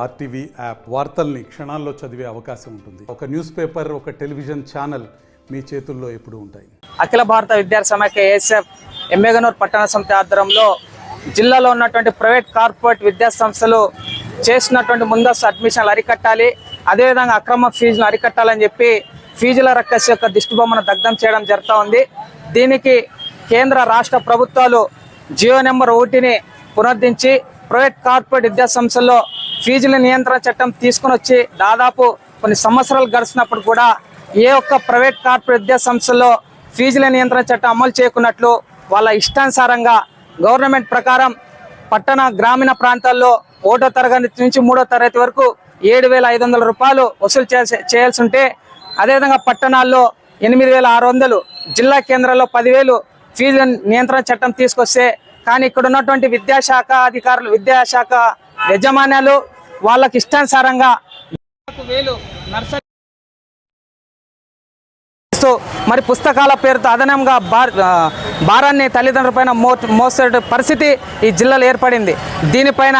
RTV app వార్తల్ని క్షణాల్లో చదివే అవకాశం ఉంటుంది. ఒక న్యూస్ పేపర్, ఒక టెలివిజన్ ఛానల్ మీ చేతుల్లో ఎప్పుడూ ఉంటాయి. అఖిల భారత విద్యార్థి సమైక్య ఏఎస్ఎఫ్ ఎమ్మెగనూర్ పట్టణ సమితి ఆధ్వర్యంలో జిల్లాలో ఉన్నటువంటి ప్రైవేట్ కార్పొరేట్ విద్యా సంస్థలు చేసినటువంటి ముందస్తు అడ్మిషన్లు అరికట్టాలి, అదేవిధంగా అక్రమ ఫీజులు అరికట్టాలని చెప్పి ఫీజుల రక్కసి యొక్క దిష్టిబొమ్మను దగ్ధం చేయడం జరుగుతూ ఉంది. దీనికి కేంద్ర రాష్ట్ర ప్రభుత్వాలు జియో నెంబర్ 1ని పునరుద్ధరించి ప్రైవేట్ కార్పొరేట్ విద్యా సంస్థల్లో ఫీజుల నియంత్రణ చట్టం తీసుకుని వచ్చి దాదాపు కొన్ని సంవత్సరాలు గడిచినప్పుడు కూడా ఏ ఒక్క ప్రైవేట్ కార్పొరేట్ విద్యా సంస్థల్లో ఫీజుల నియంత్రణ చట్టం అమలు చేయకున్నట్లు వాళ్ళ ఇష్టానుసారంగా గవర్నమెంట్ ప్రకారం పట్టణ గ్రామీణ ప్రాంతాల్లో 1వ తరగతి నుంచి 3వ తరగతి వరకు 7,500 రూపాయలు వసూలు చేయాల్సి ఉంటే, అదేవిధంగా పట్టణాల్లో 8,600, జిల్లా కేంద్రాల్లో 10,000 ఫీజుల నియంత్రణ చట్టం తీసుకొస్తే, కానీ ఇక్కడ ఉన్నటువంటి విద్యాశాఖ అధికారులు, విద్యాశాఖ యజమాన్యాలు వాళ్ళకి ఇష్టానుసారంగా 1,000 నర్సరీ మరి పుస్తకాల పేరుతో అదనంగా భారాన్ని తల్లిదండ్రుల పైన మోసే పరిస్థితి ఈ జిల్లాలో ఏర్పడింది. దీనిపైన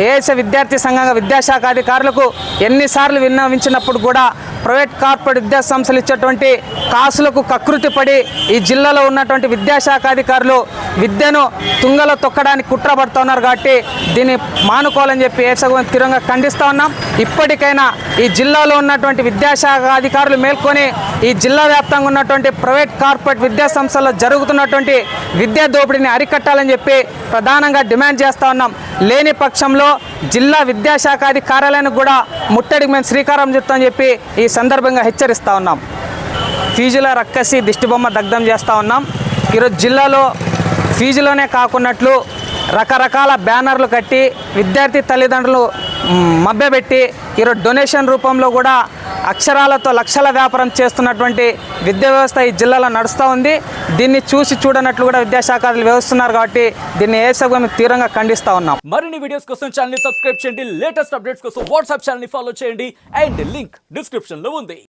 ఏఎస్ఎఫ్ విద్యార్థి సంఘంగా విద్యాశాఖ అధికారులకు ఎన్నిసార్లు విన్నవించినప్పుడు కూడా ప్రైవేట్ కార్పొరేట్ విద్యా సంస్థలు ఇచ్చేటువంటి కాసులకు కకృతి పడి ఈ జిల్లాలో ఉన్నటువంటి విద్యాశాఖ అధికారులు విద్యను తుంగలో తొక్కడానికి కుట్రపడుతున్నారు. కాబట్టి దీన్ని మానుకోవాలని చెప్పి ఏఎస్ఎఫ్ తీవ్రంగా ఖండిస్తూ ఉన్నాం. ఇప్పటికైనా ఈ జిల్లాలో ఉన్నటువంటి విద్యాశాఖ అధికారులు మేల్కొని ఈ జిల్లా వ్యాప్తంగా ఉన్నటువంటి ప్రైవేట్ కార్పొరేట్ విద్యా సంస్థల్లో జరుగుతున్నటువంటి విద్యా దోపిడీని అరికట్టాలని చెప్పి ప్రధానంగా డిమాండ్ చేస్తూ ఉన్నాం. లేని పక్షంలో జిల్లా విద్యాశాఖ కార్యాలయానికి కూడా ముట్టడికి మేము శ్రీకారం చుట్టామని చెప్పి ఈ సందర్భంగా హెచ్చరిస్తూ ఉన్నాం. ఫీజుల రక్కసి దిష్టిబొమ్మ దగ్ధం చేస్తూ ఉన్నాం. ఈరోజు జిల్లాలో ఫీజులోనే కాకున్నట్లు రకరకాల బ్యానర్లు కట్టి విద్యార్థి తల్లిదండ్రులు మభ్యపెట్టి ఈరోజు డొనేషన్ రూపంలో కూడా అక్షరాలతో లక్షల వ్యాపారం చేస్తున్నటువంటి విద్యా వ్యవస్థ ఈ జిల్లాలో నడుస్తూ ఉంది. దీన్ని చూసి చూడనట్లు కూడా విద్యాశాఖలు వ్యవస్తున్నారు. కాబట్టి దీన్ని ఏఎస్ఎఫ్ తీవ్రంగా ఖండిస్తూ ఉన్నాం. మరిన్ని వీడియోస్ కోసం ఛానల్ ని సబ్స్క్రైబ్ చేయండి, లేటెస్ట్ అప్డేట్స్ కోసం వాట్సాప్ ఛానల్ ని ఫాలో చేయండి, అండ్ లింక్ డిస్క్రిప్షన్ లో ఉంది.